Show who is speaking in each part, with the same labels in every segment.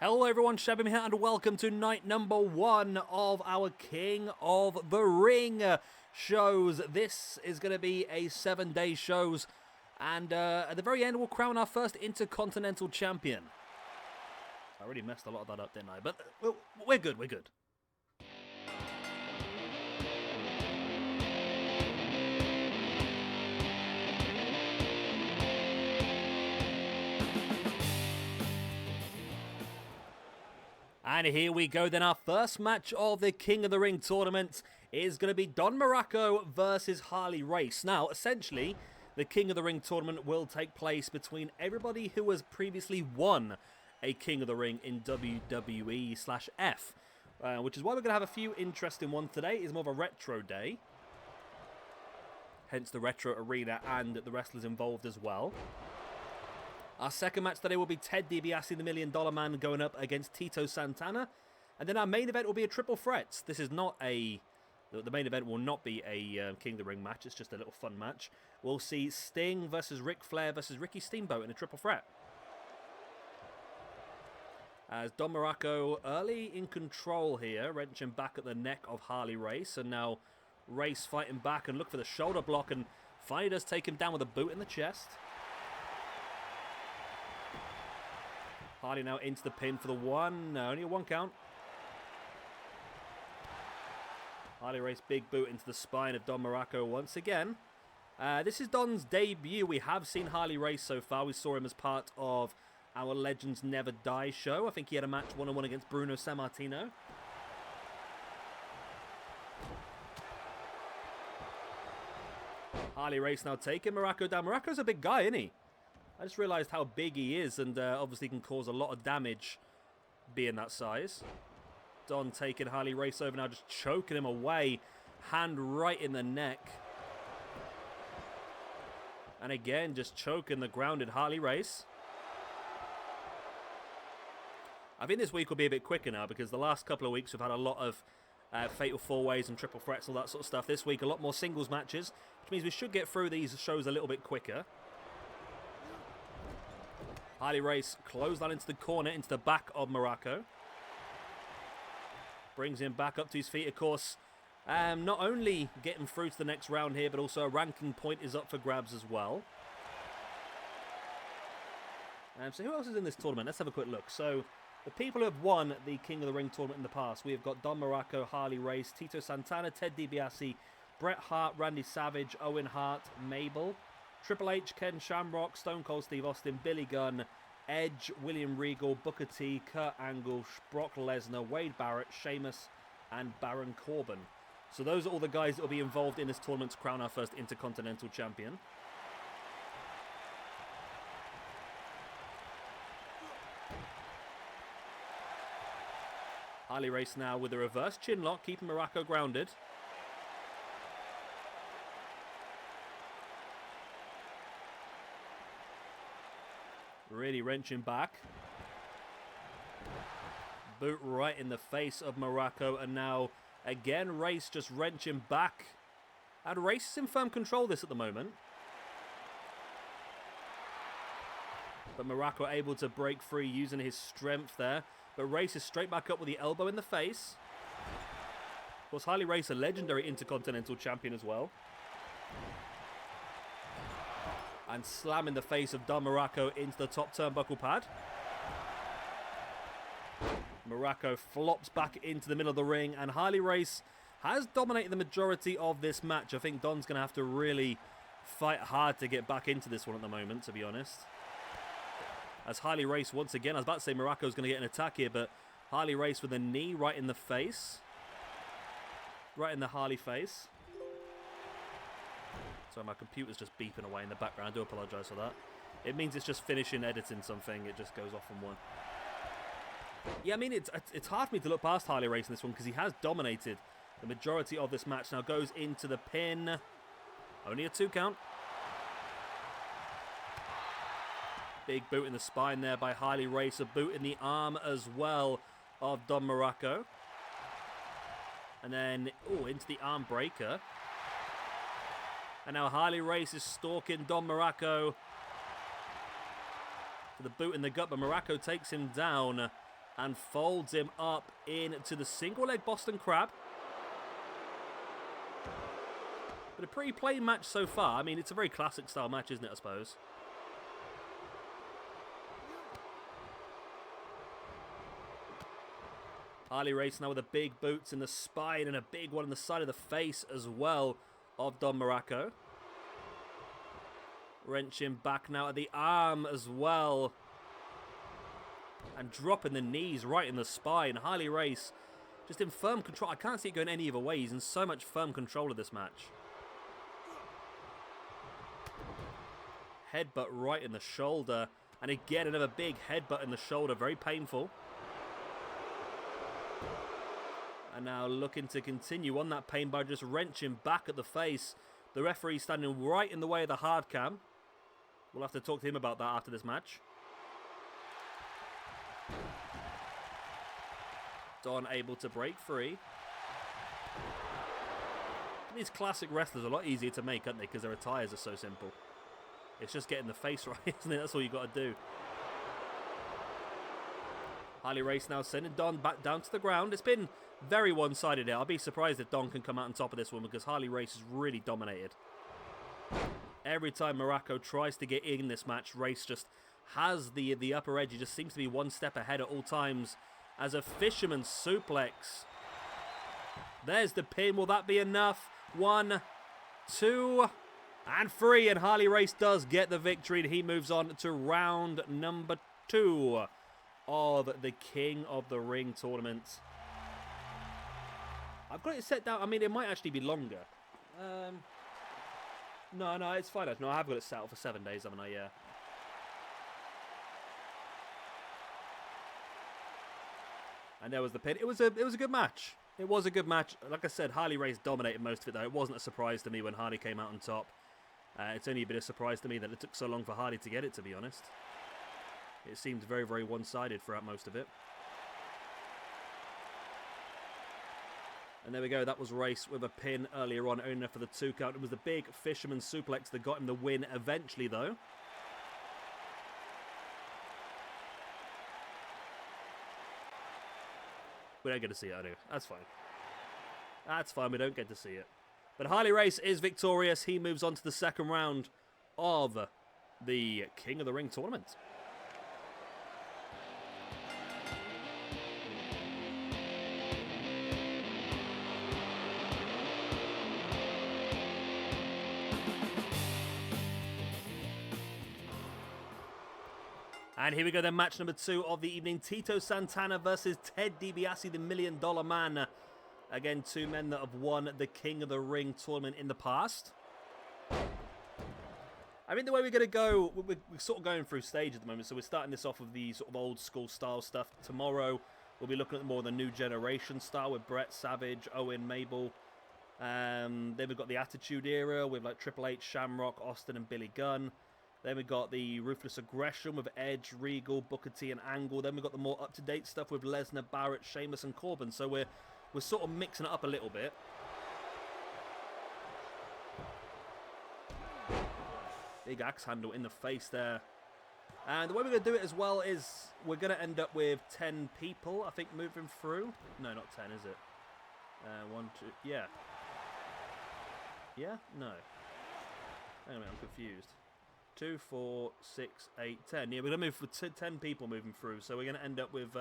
Speaker 1: Hello everyone, Shabim here and welcome to night number 1 of our King of the Ring shows. This is going to be a 7-day shows and at the very end we'll crown our first Intercontinental Champion. I already messed a lot of that up, didn't I? But we're good, we're good. And here we go then, our first match of the King of the Ring tournament is going to be Don Muraco versus Harley Race. Now, essentially, the King of the Ring tournament will take place between everybody who has previously won a King of the Ring in WWE/F. Which is why we're going to have a few interesting ones today. It's more of a retro day. Hence the retro arena and the wrestlers involved as well. Our second match today will be Ted DiBiase, the $1 Million Man, going up against Tito Santana. And then our main event will be a triple threat. This is not a... The main event will not be a King of the Ring match. It's just a little fun match. We'll see Sting versus Ric Flair versus Ricky Steamboat in a triple threat. As Don Muraco early in control here, wrenching back at the neck of Harley Race. And now Race fighting back and look for the shoulder block. And finally does take him down with a boot in the chest. Harley now into the pin for the one. No, only a 1 count. Harley Race big boot into the spine of Don Muraco once again. This is Don's debut. We have seen Harley Race so far. We saw him as part of our Legends Never Die show. I think he had a match one-on-one against Bruno Sammartino. Harley Race now taking Muraco down. Muraco's a big guy, isn't he? I just realised how big he is and obviously can cause a lot of damage being that size. Don taking Harley Race over now, just choking him away. Hand right in the neck. And again, just choking the grounded Harley Race. I think this week will be a bit quicker now because the last couple of weeks we've had a lot of fatal four-ways and triple threats and all that sort of stuff. This week a lot more singles matches, which means we should get through these shows a little bit quicker. Harley Race closed that into the corner, into the back of Muraco. Brings him back up to his feet, of course. Not only getting through to the next round here, but also a ranking point is up for grabs as well. So who else is in this tournament? Let's have a quick look. So the people who have won the King of the Ring tournament in the past, we have got Don Muraco, Harley Race, Tito Santana, Ted DiBiase, Bret Hart, Randy Savage, Owen Hart, Mabel, Triple H, Ken Shamrock, Stone Cold Steve Austin, Billy Gunn, Edge, William Regal, Booker T, Kurt Angle, Brock Lesnar, Wade Barrett, Sheamus, and Baron Corbin. So those are all the guys that will be involved in this tournament to crown our first Intercontinental Champion. Harley Race now with a reverse chin lock, keeping Muraco grounded. Really wrenching back. Boot right in the face of Muraco. And now, again, Race just wrenching back. And Race is in firm control of this at the moment. But Muraco able to break free using his strength there. But Race is straight back up with the elbow in the face. Of course, Harley Race, a legendary Intercontinental Champion as well. And slamming the face of Don Muraco into the top turnbuckle pad. Muraco flops back into the middle of the ring. And Harley Race has dominated the majority of this match. I think Don's going to have to really fight hard to get back into this one at the moment, to be honest. As Harley Race, once again, I was about to say Muraco's going to get an attack here, but Harley Race with a knee right in the face. Right in the Harley face. Sorry, my computer's just beeping away in the background. I do apologise for that. It means it's just finishing editing something. It just goes off on one. Yeah, I mean, it's hard for me to look past Harley Race in this one because he has dominated the majority of this match. Now goes into the pin. Only a 2 count. Big boot in the spine there by Harley Race. A boot in the arm as well of Don Muraco. And then, into the arm breaker. And now Harley Race is stalking Don Muraco. For the boot in the gut, but Muraco takes him down. and folds him up into the single leg Boston Crab. But a pretty plain match so far. I mean, it's a very classic style match, isn't it, I suppose? Harley Race now with the big boots in the spine and a big one on the side of the face as well of Don Muraco. Wrenching back now at the arm as well. And dropping the knees right in the spine. Harley Race just in firm control. I can't see it going any other way. He's in so much firm control of this match. Headbutt right in the shoulder. And again, another big headbutt in the shoulder. Very painful. And now looking to continue on that pain by just wrenching back at the face. The referee standing right in the way of the hard cam. We'll have to talk to him about that after this match. Don able to break free. These classic wrestlers are a lot easier to make, aren't they? Because their attires are so simple. It's just getting the face right, isn't it? That's all you got to do. Harley Race now sending Don back down to the ground. It's been very one-sided here. I'll be surprised if Don can come out on top of this one because Harley Race has really dominated. Every time Muraco tries to get in this match, Race just has the upper edge. He just seems to be one step ahead at all times. As a fisherman suplex. There's the pin. Will that be enough? 1, 2, and 3. And Harley Race does get the victory. And he moves on to round number 2 of the King of the Ring tournament. I've got it set down. I mean, it might actually be longer. No, it's fine. No, I have got it set out for 7 days, haven't I? Yeah. And there was the pin. It was a good match. It was a good match. Like I said, Harley Race dominated most of it, though. It wasn't a surprise to me when Harley came out on top. It's only a bit of a surprise to me that it took so long for Harley to get it, to be honest. It seemed very, very one-sided throughout most of it. And there we go. That was Race with a pin earlier on, only enough for the 2 count. It was the big fisherman suplex that got him the win eventually, though. We don't get to see it, I do. That's fine. That's fine, we don't get to see it. But Harley Race is victorious. He moves on to the second round of the King of the Ring tournament. And here we go then, match number 2 of the evening. Tito Santana versus Ted DiBiase, the $1 Million Man. Again, 2 men that have won the King of the Ring tournament in the past. I mean, the way we're going to go, we're sort of going through stage at the moment. So we're starting this off with the sort of old school style stuff. Tomorrow, we'll be looking at more of the new generation style with Brett, Savage, Owen, Mabel. Then we've got the Attitude Era with like Triple H, Shamrock, Austin and Billy Gunn. Then we've got the Ruthless Aggression with Edge, Regal, Booker T and Angle. Then we've got the more up-to-date stuff with Lesnar, Barrett, Sheamus and Corbin. So we're sort of mixing it up a little bit. Big axe handle in the face there. And the way we're going to do it as well is we're going to end up with 10 people, I think, moving through. No, not 10, is it? 1, 2, yeah. Yeah? No. Hang on a minute, I'm confused. 2, 4, 6, 8, 10. Yeah, we're going to move for 10 people moving through. So we're going to end up with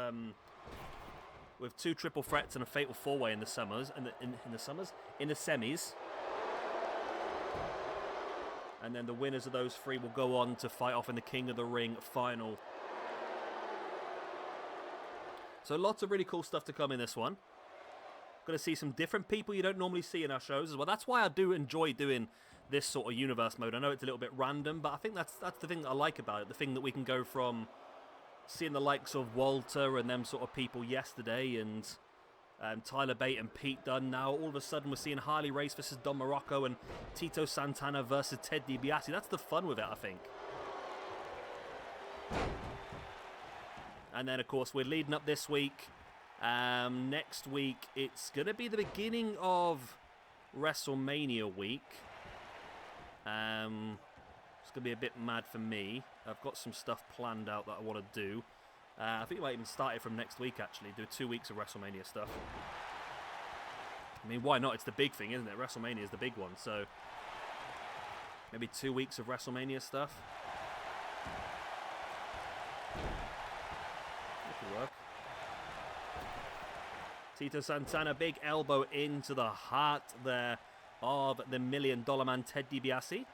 Speaker 1: 2 triple threats and a fatal 4-way in the semis. And then the winners of those 3 will go on to fight off in the King of the Ring final. So lots of really cool stuff to come in this one. Going to see some different people you don't normally see in our shows as well. That's why I do enjoy doing this sort of universe mode. I know it's a little bit random, but I think that's the thing that I like about it. The thing that we can go from seeing the likes of Walter and them sort of people yesterday and Tyler Bate and Pete Dunne. Now all of a sudden we're seeing Harley Race versus Don Muraco and Tito Santana versus Ted DiBiase. That's the fun with it, I think. And then, of course, we're leading up this week. Next week, it's going to be the beginning of WrestleMania week. It's going to be a bit mad for me. I've got some stuff planned out that I want to do. I think we might even start it from next week, actually. Do 2 weeks of WrestleMania stuff. I mean, why not? It's the big thing, isn't it? WrestleMania is the big one, so maybe 2 weeks of WrestleMania stuff. That could work. Tito Santana, big elbow into the heart there of the $1 Million Man, Ted DiBiase.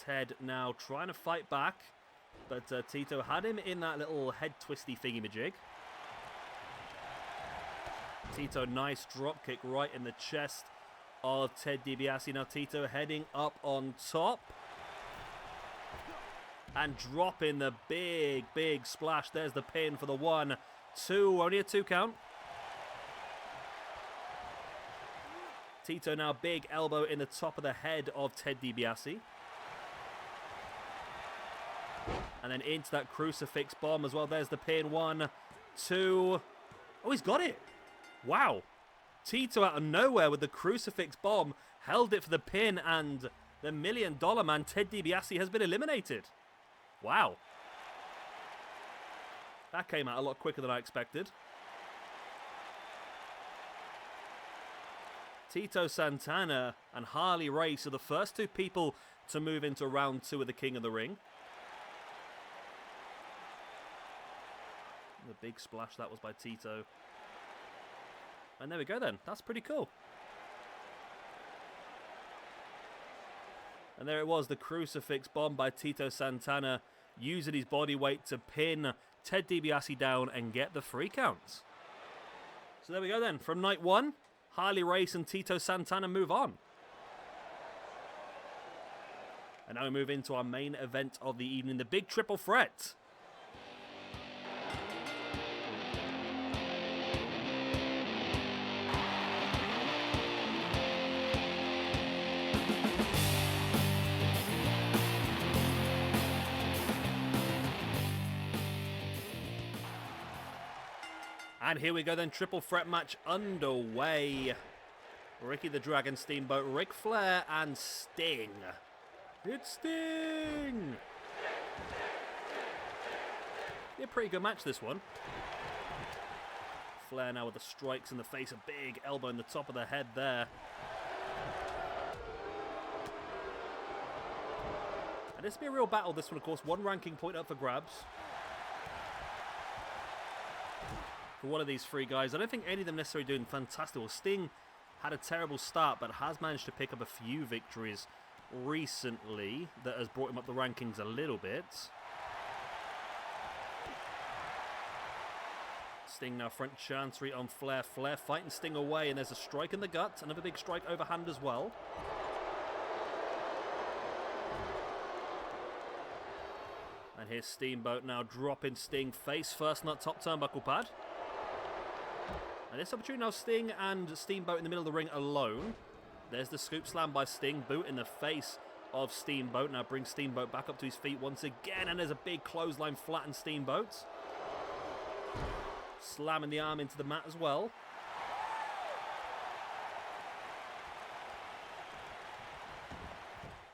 Speaker 1: Ted now trying to fight back, but Tito had him in that little head twisty thingy-majig. Tito, nice drop kick right in the chest of Ted DiBiase. Now Tito heading up on top. And dropping the big splash. There's the pin for the 1, 2. Only a 2 count. Tito now big elbow in the top of the head of Ted DiBiase. And then into that crucifix bomb as well. There's the pin. 1, 2. Oh, he's got it. Wow. Tito out of nowhere with the crucifix bomb. Held it for the pin. And the $1 Million Man, Ted DiBiase, has been eliminated. Wow. That came out a lot quicker than I expected. Tito Santana and Harley Race are the first 2 people to move into round 2 of the King of the Ring. The big splash that was by Tito. And there we go then. That's pretty cool. And there it was, the crucifix bomb by Tito Santana, using his body weight to pin Ted DiBiase down and get the 3 counts. So there we go then. From night 1, Harley Race and Tito Santana move on. And now we move into our main event of the evening, the big triple threat. And here we go then, triple threat match underway. Ricky the Dragon Steamboat, Ric Flair and Sting. It's Sting! Be a pretty good match, this one. Flair now with the strikes in the face, a big elbow in the top of the head there. And this will be a real battle, this one, of course. 1 ranking point up for grabs. For one of these 3 guys. I don't think any of them necessarily doing fantastic. Well, Sting had a terrible start, but has managed to pick up a few victories recently that has brought him up the rankings a little bit. Sting now front chancery on Flair. Flair fighting Sting away, and there's a strike in the gut. Another big strike overhand as well. And here's Steamboat now dropping Sting face first, not top turnbuckle pad. And this opportunity now, Sting and Steamboat in the middle of the ring alone. There's the scoop slam by Sting, boot in the face of Steamboat. Now brings Steamboat back up to his feet once again, and there's a big clothesline flatten Steamboat. Slamming the arm into the mat as well.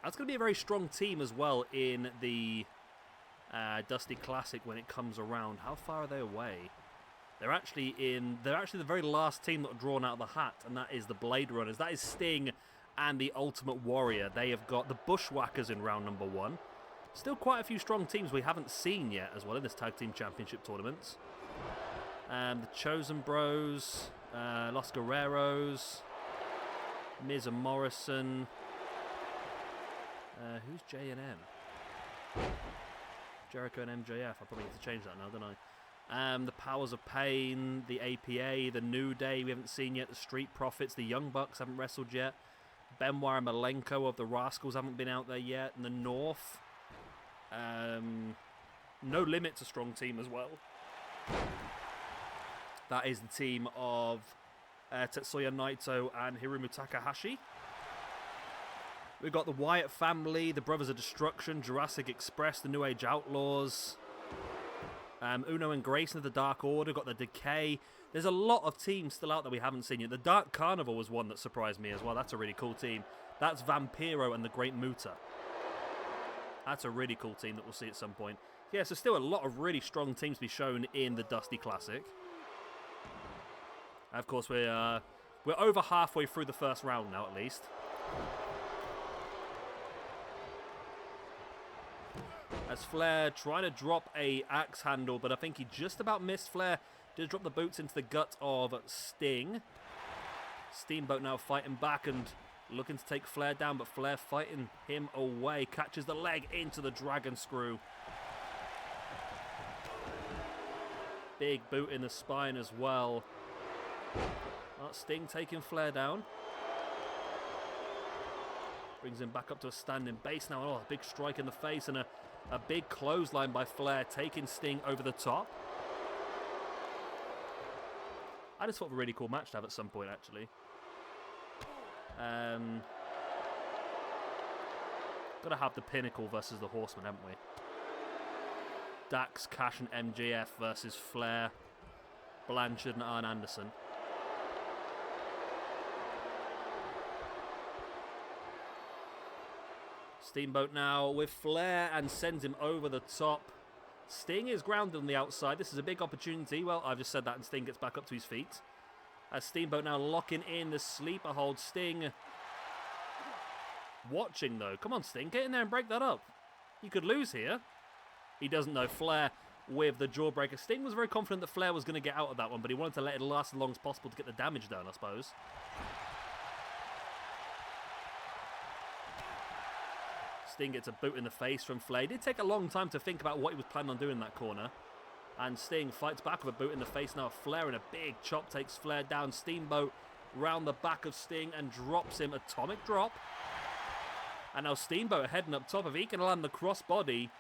Speaker 1: That's going to be a very strong team as well in the Dusty Classic when it comes around. How far are they away? They're actually the very last team that are drawn out of the hat, and that is the Blade Runners. That is Sting and the Ultimate Warrior. They have got the Bushwhackers in round number 1. Still quite a few strong teams we haven't seen yet as well in this Tag Team Championship tournaments. The Chosen Bros, Los Guerreros, Miz and Morrison. Who's J&M? Jericho and MJF. I probably need to change that now, don't I? The Powers of Pain, the APA, the New Day we haven't seen yet, the Street Profits, the Young Bucks haven't wrestled yet, Benoit and Malenko of the Rascals haven't been out there yet, and the North. No Limit's a strong team as well. That is the team of Tetsuya Naito and Hiromu Takahashi. We've got the Wyatt family, the Brothers of Destruction, Jurassic Express, the New Age Outlaws, Uno and Grayson of the Dark Order, got the Decay. There's a lot of teams still out there we haven't seen yet. The Dark Carnival was one that surprised me as well. That's a really cool team. That's Vampiro and the Great Muta. That's a really cool team that we'll see at some point. Yeah, so still a lot of really strong teams to be shown in the Dusty Classic. Of course, we're over halfway through the first round now, at least. As Flair trying to drop a axe handle, but I think he just about missed. Flair did drop the boots into the gut of Sting. Steamboat now fighting back and looking to take Flair down, but Flair fighting him away. Catches the leg into the dragon screw. Big boot in the spine as well. Sting taking Flair down. Brings him back up to a standing base now. Oh, a big strike in the face and a big clothesline by Flair, taking Sting over the top. I just thought of a really cool match to have at some point, actually. Got to have the Pinnacle versus the Horsemen, haven't we? Dax, Cash, and MJF versus Flair, Blanchard, and Arn Anderson. Steamboat now with Flair and sends him over the top. Sting is grounded on the outside. This is a big opportunity. Well, I've just said that and Sting gets back up to his feet. As Steamboat now locking in the sleeper hold. Sting watching though. Come on, Sting, get in there and break that up. You could lose here. He doesn't know. Flair with the jawbreaker. Sting was very confident that Flair was going to get out of that one, but he wanted to let it last as long as possible to get the damage done, I suppose. Sting gets a boot in the face from Flair. It did take a long time to think about what he was planning on doing in that corner. And Sting fights back with a boot in the face. Now Flair and a big chop takes Flair down. Steamboat round the back of Sting and drops him. Atomic drop. And now Steamboat heading up top. If he can land the crossbody,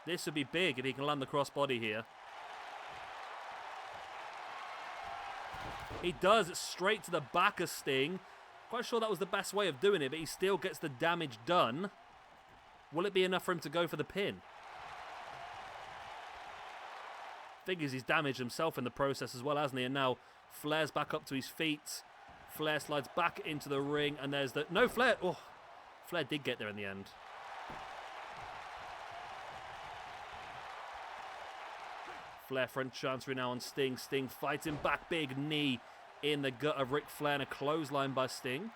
Speaker 1: this would be big if he can land the crossbody here. He does it straight to the back of Sting. Quite sure that was the best way of doing it, but he still gets the damage done. Will it be enough for him to go for the pin? Figures he's damaged himself in the process as well, hasn't he? And now Flair's back up to his feet. Flair slides back into the ring, and there's the... No, Flair... Oh, Flair did get there in the end. Flair front chancery now on Sting. Sting fighting back, big knee in the gut of Ric Flair and a clothesline by Sting.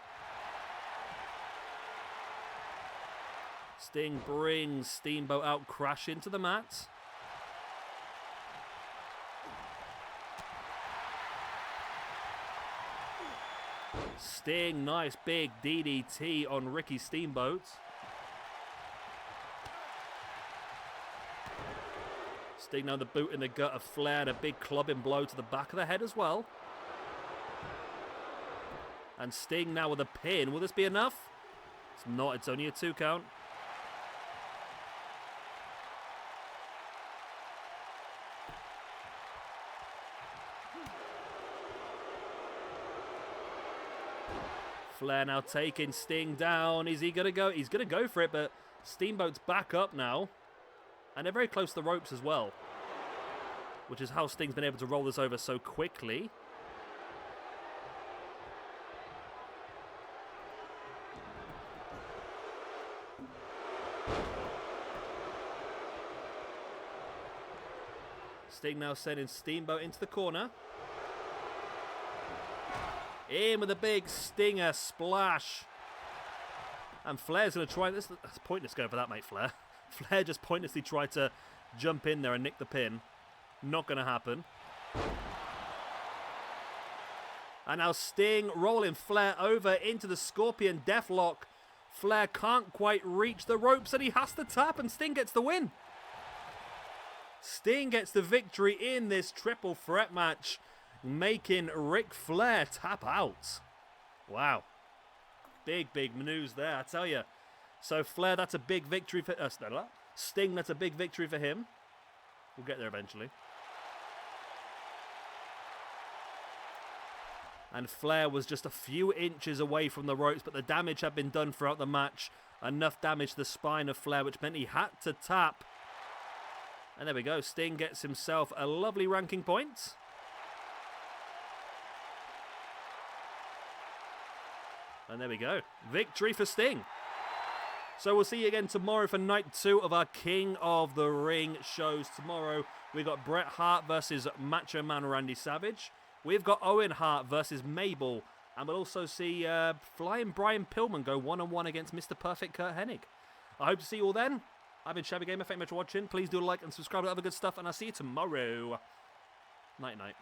Speaker 1: Sting brings Steamboat out, crash into the mat. Sting, nice big DDT on Ricky Steamboat. Sting now the boot in the gut of Flair and a big clubbing blow to the back of the head as well. And Sting now with a pin. Will this be enough? It's not. It's only a 2 count. Flair now taking Sting down. Is he going to go? He's going to go for it, but Steamboat's back up now. And they're very close to the ropes as well, which is how Sting's been able to roll this over so quickly. Sting now sending Steamboat into the corner. In with a big stinger splash. And Flair's going to try this. That's pointless going for that, mate, Flair. Flair just pointlessly tried to jump in there and nick the pin. Not going to happen. And now Sting rolling Flair over into the Scorpion Deathlock. Flair can't quite reach the ropes and he has to tap, and Sting gets the win. Sting gets the victory in this triple threat match, making Ric Flair tap out. Wow. Big, big news there, I tell you. So Flair, that's a big victory for... Sting, that's a big victory for him. We'll get there eventually. And Flair was just a few inches away from the ropes, but the damage had been done throughout the match. Enough damage to the spine of Flair, which meant he had to tap. And there we go. Sting gets himself a lovely ranking point. And there we go. Victory for Sting. So we'll see you again tomorrow for night 2 of our King of the Ring shows. Tomorrow we got Bret Hart versus Macho Man Randy Savage. We've got Owen Hart versus Mabel. And we'll also see Flying Brian Pillman go one-on-one against Mr. Perfect Kurt Hennig. I hope to see you all then. I've been Shabby Gamer. Thank you much for watching. Please do like and subscribe to other good stuff. And I'll see you tomorrow. Night-night.